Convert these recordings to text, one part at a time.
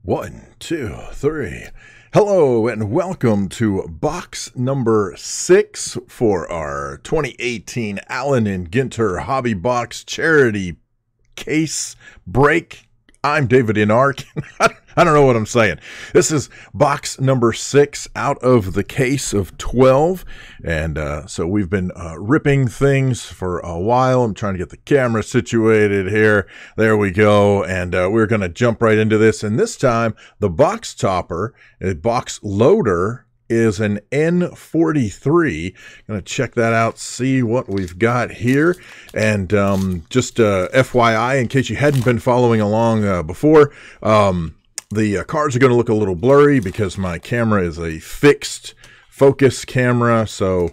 One, two, three. Hello and welcome to box number 6 for our 2018 Allen and Ginter Hobby Box Charity Case Break. I'm David Inark. I don't know what I'm saying. This is box number 6 out of the case of 12. And so we've been ripping things for a while. I'm trying to get the camera situated here. There we go. And we're going to jump right into this. And this time, the box topper, a box loader, is an N43. Gonna check that out, see what we've got here. And just FYI, in case you hadn't been following along before, the cards are going to look a little blurry because my camera is a fixed focus camera, so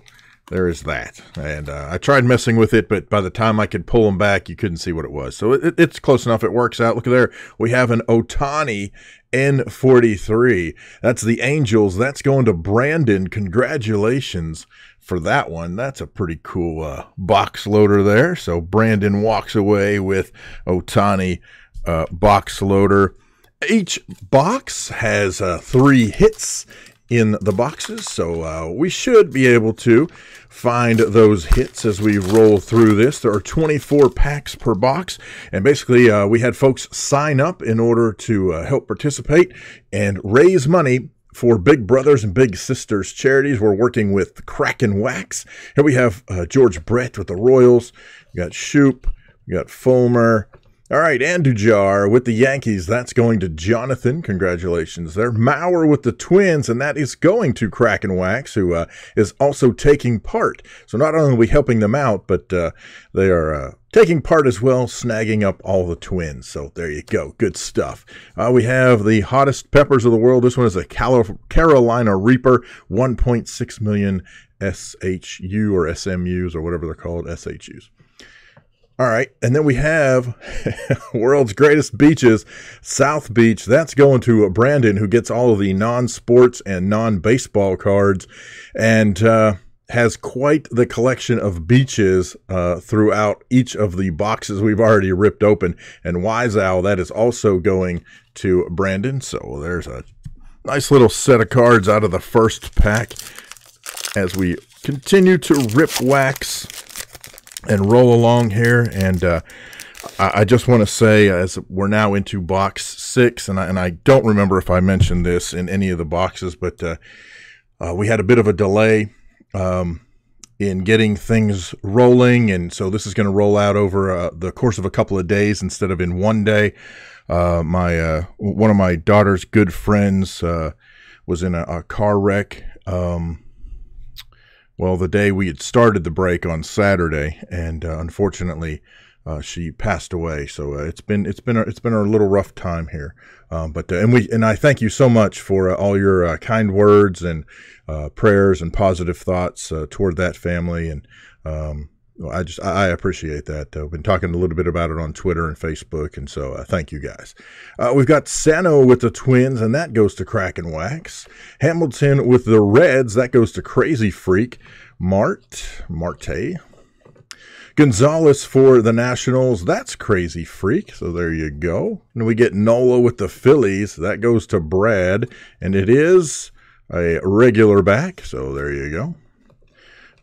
there is that. And I tried messing with it, but by the time I could pull them back, you couldn't see what it was. So it's close enough. It works out. Look at there. We have an Ohtani N43. That's the Angels. That's going to Brandon. Congratulations for that one. That's a pretty cool box loader there. So Brandon walks away with Ohtani box loader. Each box has 3 hits in the boxes, so we should be able to find those hits as we roll through this. There are 24 packs per box, and basically we had folks sign up in order to help participate and raise money for Big Brothers and Big Sisters charities. We're working with Crack and Wax. Here we have George Brett with the Royals. We got Shoop. We got Fulmer. All right, Andujar with the Yankees. That's going to Jonathan. Congratulations there. Mauer with the Twins, and that is going to Crack and Wax, who is also taking part. So not only are we helping them out, but they are taking part as well, snagging up all the Twins. So there you go. Good stuff. We have the hottest peppers of the world. This one is a Carolina Reaper, 1.6 million SHU or SMUs or whatever they're called, SHUs. All right, and then we have World's Greatest Beaches, South Beach. That's going to Brandon, who gets all of the non-sports and non-baseball cards and has quite the collection of beaches throughout each of the boxes we've already ripped open. And Wise Owl, that is also going to Brandon. So there's a nice little set of cards out of the first pack as we continue to rip wax and roll along here. And I just want to say, as we're now into box 6, and I don't remember if I mentioned this in any of the boxes, but we had a bit of a delay in getting things rolling, and so this is going to roll out over the course of a couple of days instead of in one day. One of my daughter's good friends was in a car wreck. Well, the day we had started the break on Saturday, and unfortunately, she passed away. So it's been a little rough time here. And I thank you so much for all your kind words and prayers and positive thoughts toward that family. And I appreciate that. I've been talking a little bit about it on Twitter and Facebook, and so thank you guys. We've got Sano with the Twins, and that goes to Crack and Wax. Hamilton with the Reds, that goes to Crazy Freak. Marte. Gonzalez for the Nationals, that's Crazy Freak, so there you go. And we get Nola with the Phillies, that goes to Brad, and it is a regular back, so there you go.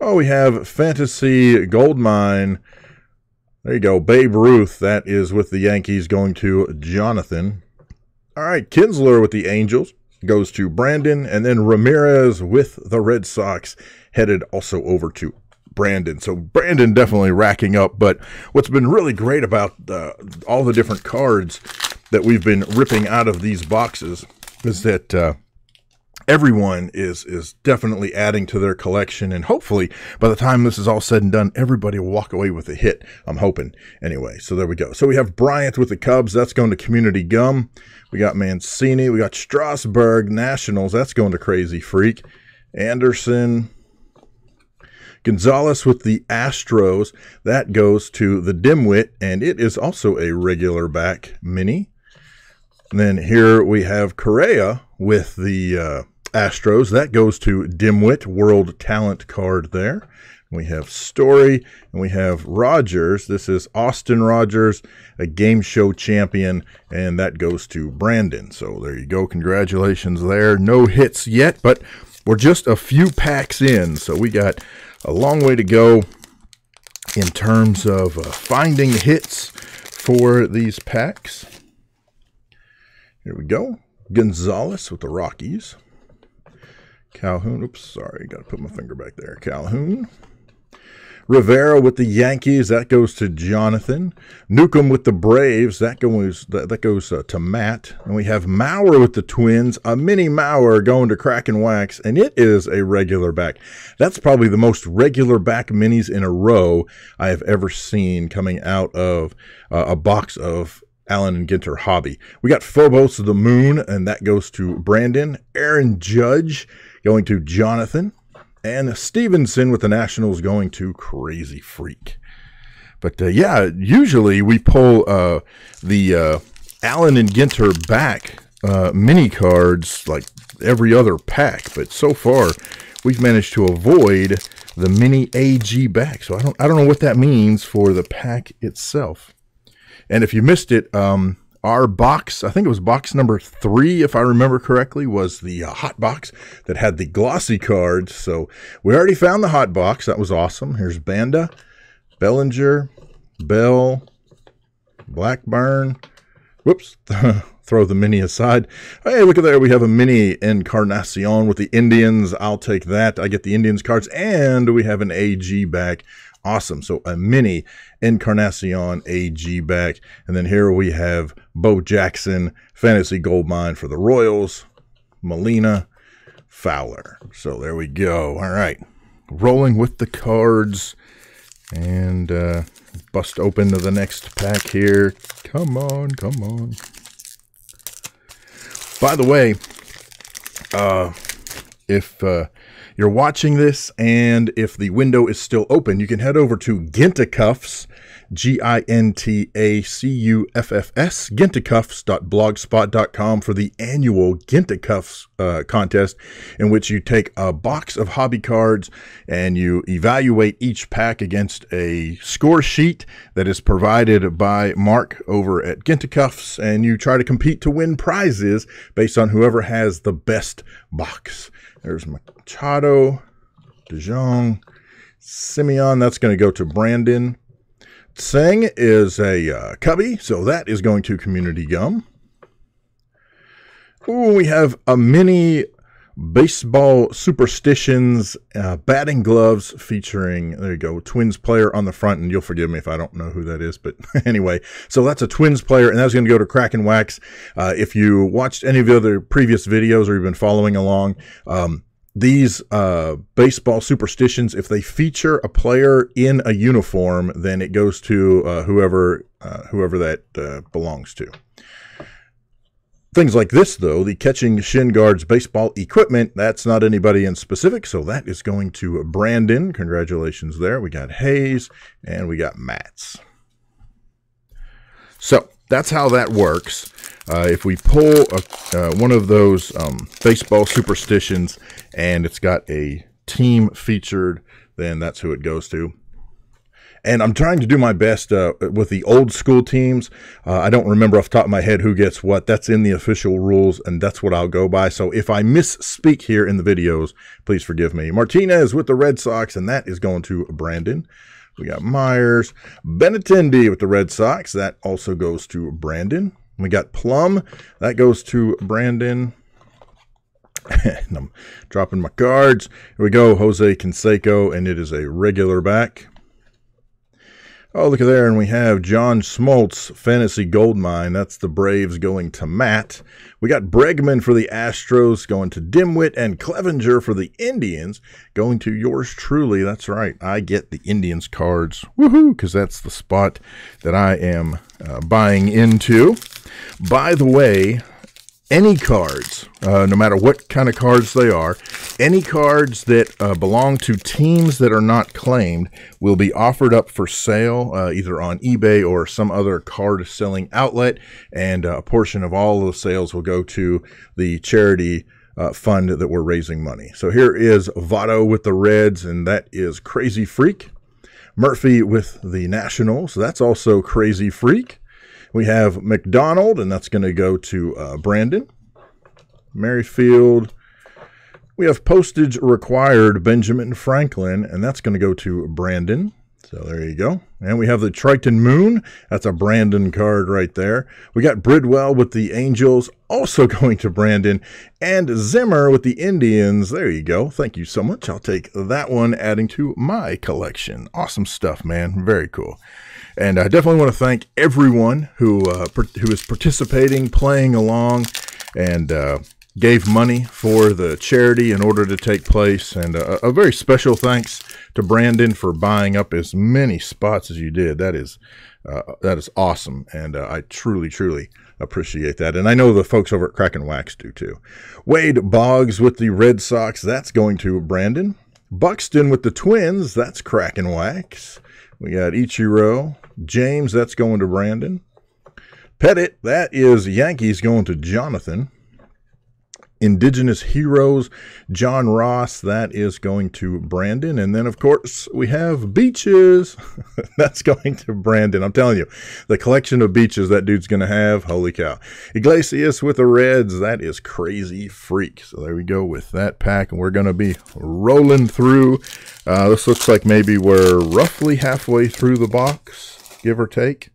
Oh, we have Fantasy Goldmine. There you go. Babe Ruth. That is with the Yankees going to Jonathan. All right. Kinsler with the Angels goes to Brandon. And then Ramirez with the Red Sox headed also over to Brandon. So Brandon definitely racking up. But what's been really great about all the different cards that we've been ripping out of these boxes is that everyone is definitely adding to their collection, and hopefully by the time this is all said and done, everybody will walk away with a hit. I'm hoping. Anyway, so there we go. So we have Bryant with the Cubs. That's going to Community Gum. We got Mancini. We got Strasburg Nationals. That's going to Crazy Freak. Anderson. Gonzalez with the Astros. That goes to the Dimwit, and it is also a regular back mini. And then here we have Correa with the Astros. That goes to Dimwit, World Talent card there. We have Story, and we have Rogers. This is Austin Rogers, a game show champion, and that goes to Brandon. So there you go. Congratulations there. No hits yet, but we're just a few packs in, so we got a long way to go in terms of finding hits for these packs. Here we go. Gonzalez with the Rockies. Calhoun. Oops, sorry. Got to put my finger back there. Calhoun. Rivera with the Yankees. That goes to Jonathan. Newcomb with the Braves. That goes to Matt. And we have Mauer with the Twins. A mini Mauer going to Crack and Wax. And it is a regular back. That's probably the most regular back minis in a row I have ever seen coming out of a box of Allen and Ginter Hobby. We got Phobos of the Moon, and that goes to Brandon. Aaron Judge going to Jonathan. And Stevenson with the Nationals going to Crazy Freak. But yeah, usually we pull the Allen and Ginter back mini cards like every other pack. But so far, we've managed to avoid the mini AG back. So I don't know what that means for the pack itself. And if you missed it, our box, I think it was box number 3, if I remember correctly, was the hot box that had the glossy cards. So we already found the hot box. That was awesome. Here's Banda, Bellinger, Bell, Blackburn. Whoops. Throw the mini aside. Hey, look at there. We have a mini Encarnacion with the Indians. I'll take that. I get the Indians cards. And we have an AG back. Awesome. So a mini Encarnacion AG back. And then here we have Bo Jackson, Fantasy Goldmine for the Royals, Molina, Fowler. So there we go. All right. Rolling with the cards. And bust open to the next pack here. Come on, come on. By the way, if you're watching this and if the window is still open, you can head over to Gintacuffs, Gintacuffs, Gintacuffs.blogspot.com for the annual Gintacuffs contest, in which you take a box of hobby cards and you evaluate each pack against a score sheet that is provided by Mark over at Gintacuffs, and you try to compete to win prizes based on whoever has the best box. There's Machado, DeJong, Simeon. That's going to go to Brandon. Tseng is a cubby, so that is going to Community Gum. Ooh, we have a mini baseball superstitions batting gloves featuring, there you go, Twins player on the front, and you'll forgive me if I don't know who that is, but anyway, so that's a Twins player, and that's going to go to Crack and Wax. If you watched any of the other previous videos or you've been following along, these baseball superstitions, if they feature a player in a uniform, then it goes to whoever that belongs to. Things like this, though, the Catching Shin Guards baseball equipment, that's not anybody in specific, so that is going to Brandon. Congratulations there. We got Hayes, and we got Mats. So that's how that works. If we pull one of those baseball superstitions and it's got a team featured, then that's who it goes to. And I'm trying to do my best with the old school teams. I don't remember off the top of my head who gets what. That's in the official rules, and that's what I'll go by. So if I misspeak here in the videos, please forgive me. Martinez with the Red Sox, and that is going to Brandon. We got Myers. Benintendi with the Red Sox. That also goes to Brandon. We got Plum. That goes to Brandon. And I'm dropping my cards. Here we go. Jose Canseco, and it is a regular back. Oh, look at there, and we have John Smoltz, Fantasy Goldmine. That's the Braves going to Matt. We got Bregman for the Astros going to Dimwit, and Clevenger for the Indians going to yours truly. That's right, I get the Indians cards. Woohoo, because that's the spot that I am buying into. By the way, any cards, no matter what kind of cards they are, any cards that belong to teams that are not claimed will be offered up for sale either on eBay or some other card selling outlet, and a portion of all of the sales will go to the charity fund that we're raising money. So here is Votto with the Reds, and that is Crazy Freak. Murphy with the Nationals, that's also Crazy Freak. We have McDonald, and that's going to go to Brandon. Merrifield. We have Postage Required Benjamin Franklin, and that's going to go to Brandon. So there you go. And we have the Triton Moon. That's a Brandon card right there. We got Bridwell with the Angels, also going to Brandon. And Zimmer with the Indians. There you go. Thank you so much. I'll take that one, adding to my collection. Awesome stuff, man. Very cool. And I definitely want to thank everyone who is participating, playing along, and gave money for the charity in order to take place. And a very special thanks to Brandon for buying up as many spots as you did. That is awesome, and I truly, truly appreciate that. And I know the folks over at Crack and Wax do too. Wade Boggs with the Red Sox, that's going to Brandon. Buxton with the Twins, that's Crack and Wax. We got Ichiro. James, that's going to Brandon. Pettit, that is Yankees, going to Jonathan. Indigenous Heroes, John Ross, that is going to Brandon. And then, of course, we have Beaches. That's going to Brandon. I'm telling you, the collection of beaches that dude's going to have, holy cow. Iglesias with the Reds, that is Crazy Freak. So there we go with that pack, and we're going to be rolling through. This looks like maybe we're roughly halfway through the box, give or take.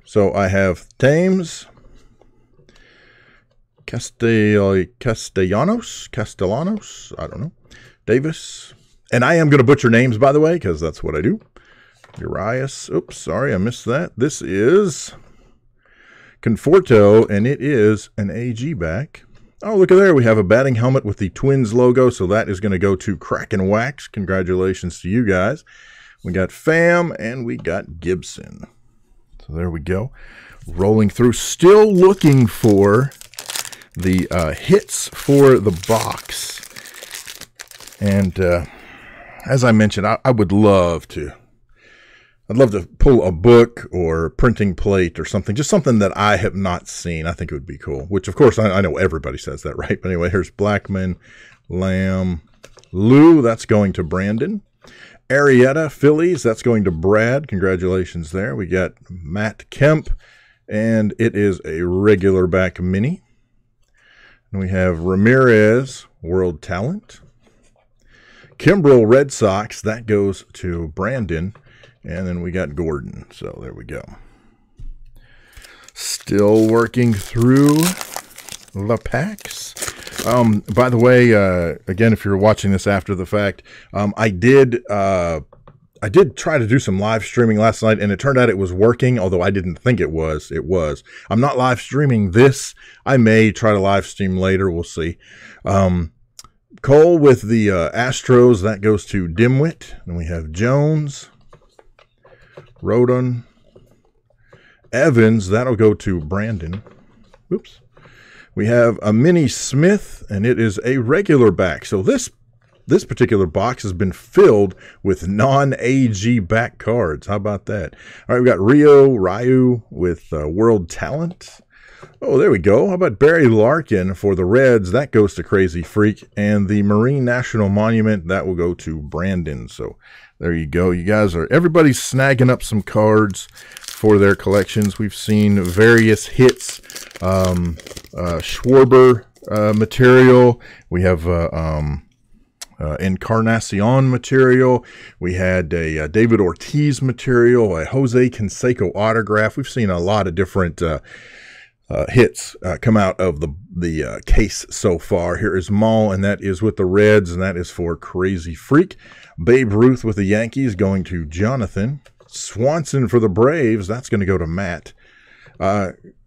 So I have Thames, Castellanos, I don't know, Davis, and I am going to butcher names, by the way, because that's what I do. Urias, oops, sorry, I missed that. This is Conforto, and it is an AG back. Oh, look at there, we have a batting helmet with the Twins logo, so that is going to go to Crack and Wax. Congratulations to you guys. We got Pham, and we got Gibson. So there we go. Rolling through, still looking for the hits for the box. And as I mentioned, I would love to. I'd love to pull a book or printing plate or something, just something that I have not seen. I think it would be cool, which of course I know everybody says that, right? But anyway, here's Blackman, Lamb, Lou, that's going to Brandon. Arrieta, Phillies, that's going to Brad. Congratulations there. We got Matt Kemp, and it is a regular back mini. And we have Ramirez, World Talent. Kimbrel, Red Sox, that goes to Brandon. And then we got Gordon. So there we go. Still working through the packs. By the way, again, if you're watching this after the fact, I did try to do some live streaming last night, and it turned out it was working, although I didn't think it was. It was. I'm not live streaming this. I may try to live stream later. We'll see. Cole with the Astros, that goes to Dimwit. And we have Jones, Rodon, Evans, that'll go to Brandon. Oops. We have a Mini Smith, and it is a regular back. So this particular box has been filled with non-AG back cards. How about that? All right, we got Ryu with World Talent. Oh, there we go. How about Barry Larkin for the Reds? That goes to Crazy Freak. And the Marine National Monument, that will go to Brandon. So there you go. You guys everybody's snagging up some cards for their collections. We've seen various hits. Schwarber material. We have Encarnacion material. We had a David Ortiz material, a Jose Canseco autograph. We've seen a lot of different hits come out of the case so far. Here is Maul, and that is with the Reds, and that is for Crazy Freak. Babe Ruth with the Yankees going to Jonathan. Swanson for the Braves, that's going to go to Matt.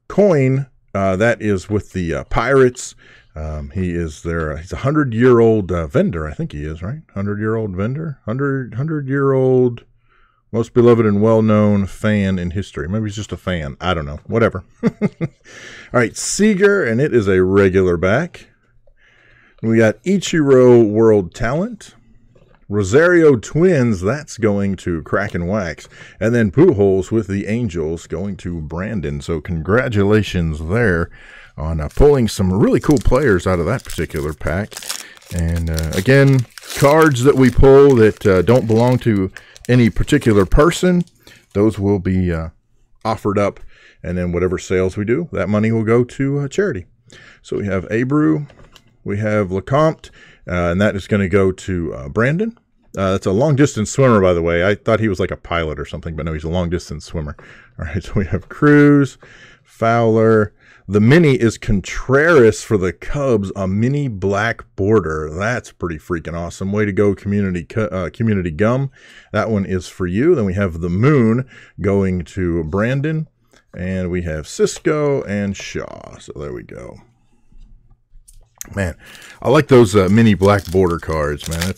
Coin, that is with the Pirates. He is there. He's a 100-year-old vendor, I think he is, right? 100-year-old vendor? 100-year-old most beloved and well-known fan in history. Maybe he's just a fan. I don't know. Whatever. All right, Seager, and it is a regular back. We got Ichiro World Talent. Rosario Twins, that's going to Crack and Wax. And then Pujols with the Angels going to Brandon. So congratulations there on pulling some really cool players out of that particular pack. And again, cards that we pull that don't belong to any particular person, those will be offered up. And then whatever sales we do, that money will go to charity. So we have Abreu, we have LeCompte, and that is going to go to Brandon. That's a long-distance swimmer, by the way. I thought he was like a pilot or something, but no, he's a long-distance swimmer. All right, so we have Cruz, Fowler. The mini is Contreras for the Cubs, a mini black border. That's pretty freaking awesome. Way to go, Community Gum. That one is for you. Then we have the Moon going to Brandon. And we have Cisco and Shaw. So there we go. Man, I like those mini black border cards, man.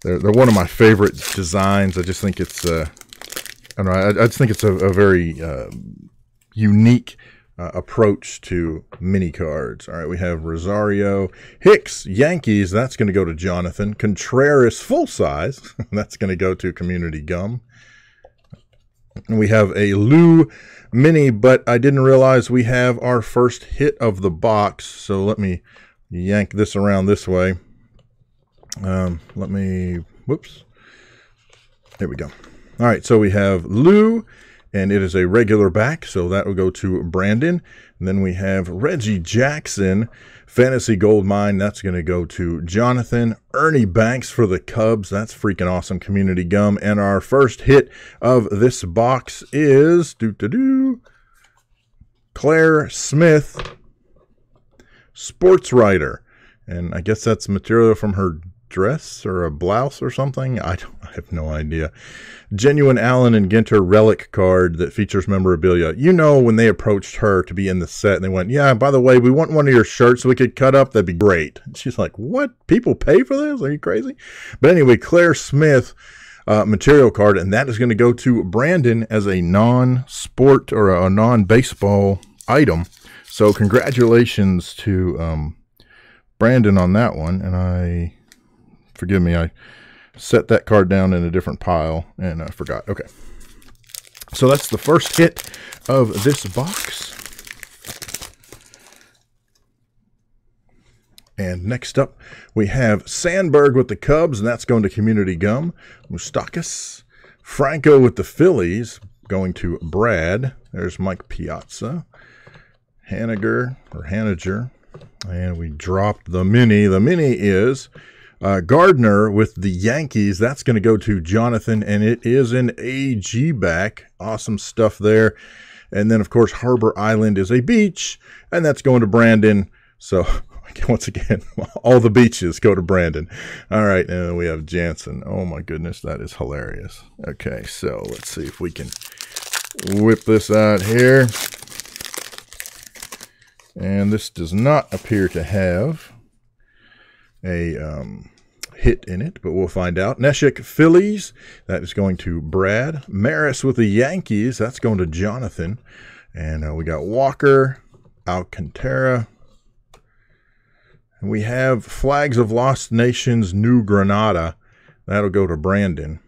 They're one of my favorite designs. I just think it's I don't know. I just think it's a very unique approach to mini cards. All right, we have Rosario, Hicks, Yankees. That's going to go to Jonathan. Contreras, full size. That's going to go to Community Gum. And we have a Lou mini, but I didn't realize we have our first hit of the box. So let me yank this around this way. Whoops. There we go. All right, so we have Lou, and it is a regular back, so that will go to Brandon. And then we have Reggie Jackson, Fantasy Gold Mine. That's going to go to Jonathan. Ernie Banks for the Cubs. That's freaking awesome, Community Gum. And our first hit of this box is Claire Smith, Sports Writer. And I guess that's material from her dress or a blouse or something. I have no idea. Genuine Allen and Ginter relic card that features memorabilia. You know, when they approached her to be in the set and they went, yeah, by the way, we want one of your shirts so we could cut up. That'd be great. And she's like, what? People pay for this? Are you crazy? But anyway, Claire Smith material card, and that is going to go to Brandon as a non-sport or a non-baseball item. So congratulations to Brandon on that one. And forgive me, I set that card down in a different pile and I forgot. Okay. So that's the first hit of this box. And next up, we have Sandberg with the Cubs, and that's going to Community Gum. Moustakas. Franco with the Phillies, going to Brad. There's Mike Piazza. Haniger. And we dropped the mini. The mini is Gardner with the Yankees. That's going to go to Jonathan, and it is an AG back. Awesome stuff there. And then, of course, Harbor Island is a beach, and that's going to Brandon. So, once again, all the beaches go to Brandon. All right, and then we have Jansen. Oh, my goodness, that is hilarious. Okay, so let's see if we can whip this out here. And this does not appear to have a hit in it, but we'll find out. Neshek Phillies, that is going to Brad. Maris with the Yankees, that's going to Jonathan. And we got Walker, Alcantara. And we have Flags of Lost Nations, New Granada. That'll go to Brandon.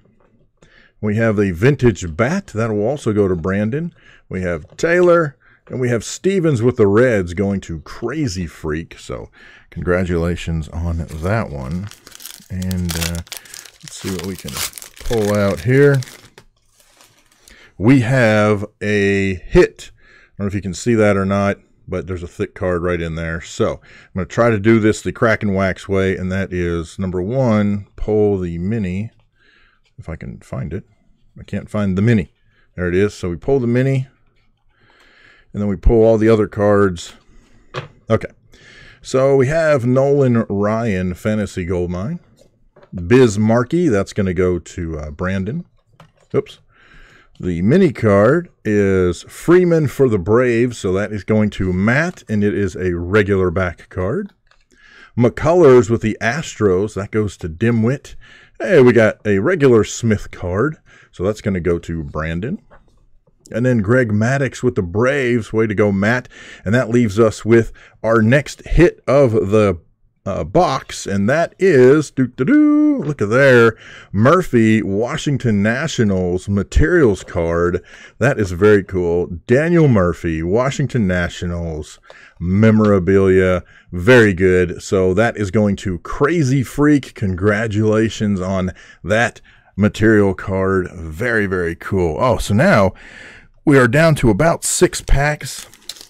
We have a Vintage Bat. That will also go to Brandon. We have Taylor. And we have Stevens with the Reds going to Crazy Freak. So congratulations on that one. And let's see what we can pull out here. We have a hit. I don't know if you can see that or not, but there's a thick card right in there. So I'm going to try to do this the Crack and Wax way, and that is, number one, pull the mini. If I can find it. I can't find the mini. There it is. So we pull the mini. And then we pull all the other cards. Okay. So we have Nolan Ryan, Fantasy Gold Mine. Biz Markey, that's going to go to Brandon. Oops. The mini card is Freeman for the Braves, so that is going to Matt, and it is a regular back card. McCullers with the Astros, that goes to Dimwit. Hey, we got a regular Smith card, so that's going to go to Brandon. And then Greg Maddux with the Braves. Way to go, Matt. And that leaves us with our next hit of the box, and that is, look at there, Murphy, Washington Nationals materials card. That is very cool. Daniel Murphy, Washington Nationals memorabilia. Very good. So that is going to Crazy Freak. Congratulations on that material card. Very, very cool. Oh, so now we are down to about 6 packs.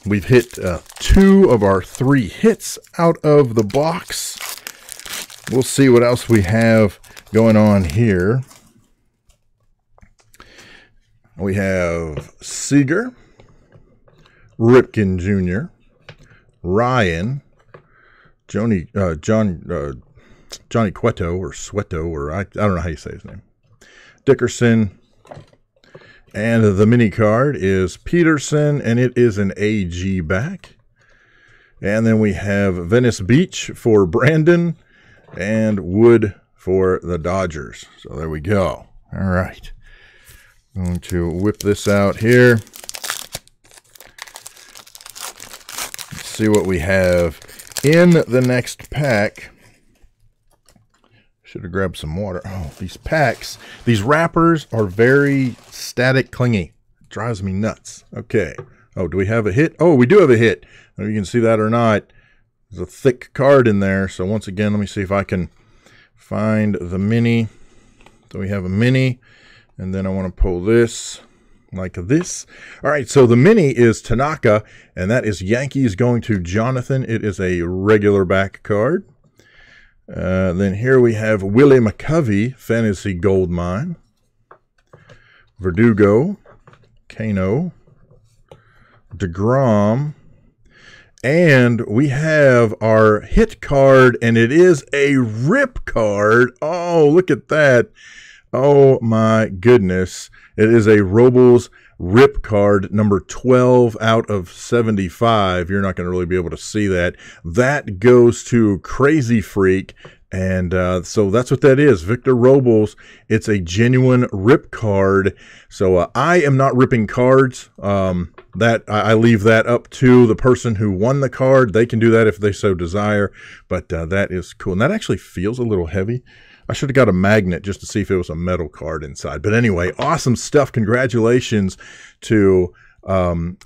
We've hit 2 of our 3 hits out of the box. We'll see what else we have going on here. We have Seager, Ripken Jr., Ryan, Johnny Cueto or Sweto, or I don't know how you say his name, Dickerson. And the mini card is Peterson, and it is an AG back. And then we have Venice Beach for Brandon and Wood for the Dodgers. So there we go. All right. I'm going to whip this out here. Let's see what we have in the next pack. Should have grabbed some water. Oh, these packs, these wrappers are very static, clingy. It drives me nuts. Okay. Oh, do we have a hit? Oh, we do have a hit. I don't know if you can see that or not. There's a thick card in there. So once again, let me see if I can find the mini. So we have a mini, and then I want to pull this like this. All right, so the mini is Tanaka, and that is Yankees going to Jonathan. It is a regular back card. Then here we have Willie McCovey, Fantasy Gold Mine, Verdugo, Kano, DeGrom, and we have our hit card, and it is a rip card. Oh, look at that. Oh, my goodness. It is a Robles rip card, number 12 out of 75. You're not going to really be able to see that. That goes to Crazy Freak. And so that's what that is. Victor Robles. It's a genuine rip card. So I am not ripping cards. That I leave that up to the person who won the card. They can do that if they so desire. But that is cool. And that actually feels a little heavy. I should have got a magnet just to see if it was a metal card inside. But anyway, awesome stuff. Congratulations to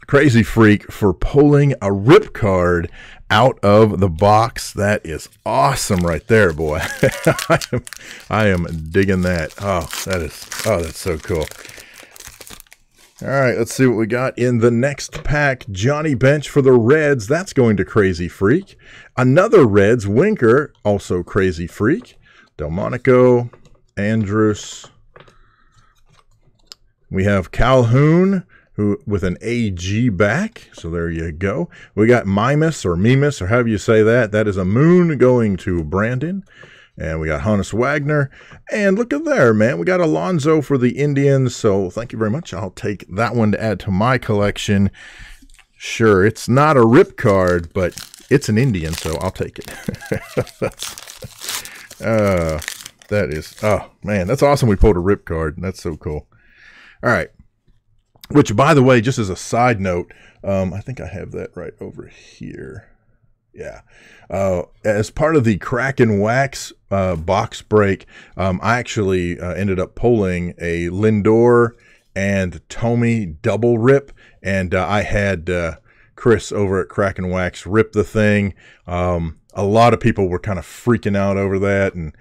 Crazy Freak for pulling a rip card out of the box. That is awesome right there, boy. I am digging that. That's so cool. All right, let's see what we got in the next pack. Johnny Bench for the Reds. That's going to Crazy Freak. Another Reds, Winker, also Crazy Freak. Delmonico, Andrus. We have Calhoun, who with an AG back. So there you go. We got Mimus or Mimus, or however you say that. That is a moon going to Brandon. And we got Honus Wagner. And look at there, man. We got Alonso for the Indians. So thank you very much. I'll take that one to add to my collection. Sure, it's not a rip card, but it's an Indian, so I'll take it. That is, oh man, that's awesome. We pulled a rip card. That's so cool. All right. Which, by the way, just as a side note, I think I have that right over here. Yeah. As part of the Crack and Wax box break, I actually ended up pulling a Lindor and Tommy double rip, and I had Chris over at Crack and Wax rip the thing. A lot of people were kind of freaking out over that, and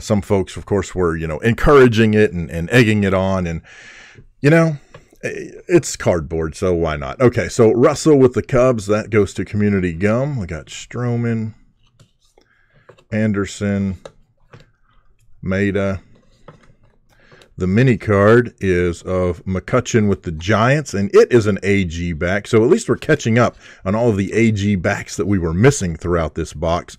some folks, of course, were, encouraging it and egging it on, and, it's cardboard, so why not? Okay, so Russell with the Cubs, that goes to Community Gum. We got Stroman, Anderson, Maeda. The mini card is of McCutchen with the Giants, and it is an AG back. So at least we're catching up on all of the AG backs that we were missing throughout this box.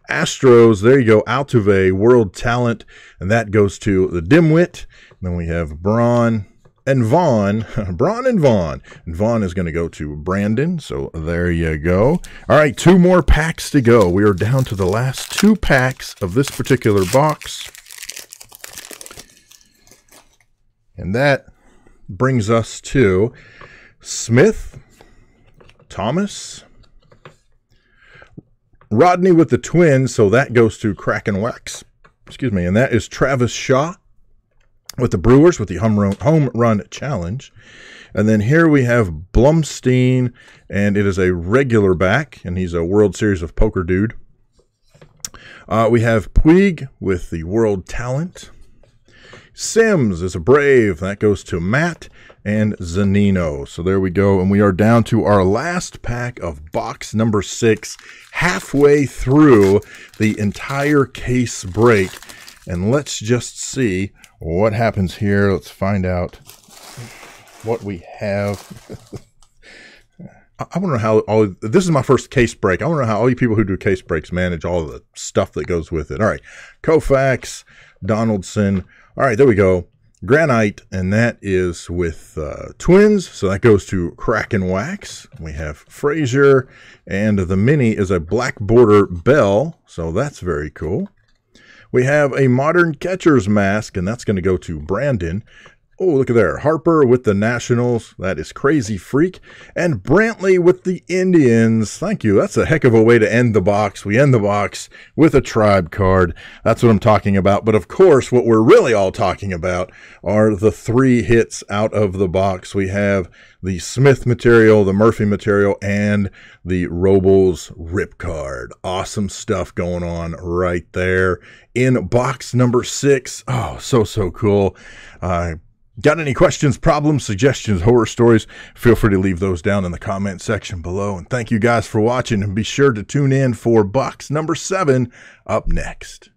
Astros, there you go, Altuve, World Talent, and that goes to the Dimwit. And then we have Braun and Vaughn, Braun and Vaughn. And Vaughn is going to go to Brandon, so there you go. All right, 2 more packs to go. We are down to the last 2 packs of this particular box. And that brings us to Smith, Thomas, Rodney with the Twins, so that goes to Crack and Wax. Excuse me. And that is Travis Shaw with the Brewers with the home run challenge. And then here we have Blumstein, and it is a regular back, and he's a World Series of Poker dude. We have Puig with the World Talent. Sims is a Brave. That goes to Matt and Zanino. So there we go. And we are down to our last pack of box number 6, halfway through the entire case break. And let's just see what happens here. Let's find out what we have. I want to know how this is my first case break. I want to know how all you people who do case breaks manage all the stuff that goes with it. All right. Koufax, Donaldson. All right, there we go. Granite, and that is with Twins, so that goes to Crack and Wax. We have Frazier, and the mini is a black border Bell, so that's very cool. We have a modern catcher's mask, and that's going to go to Brandon. Oh, look at there. Harper with the Nationals. That is Crazy Freak. And Brantley with the Indians. Thank you. That's a heck of a way to end the box. We end the box with a Tribe card. That's what I'm talking about. But, of course, what we're really all talking about are the 3 hits out of the box. We have the Smith material, the Murphy material, and the Robles rip card. Awesome stuff going on right there in box number 6. Oh, so cool. Got any questions, problems, suggestions, horror stories? Feel free to leave those down in the comment section below. And thank you guys for watching. And be sure to tune in for box number 7 up next.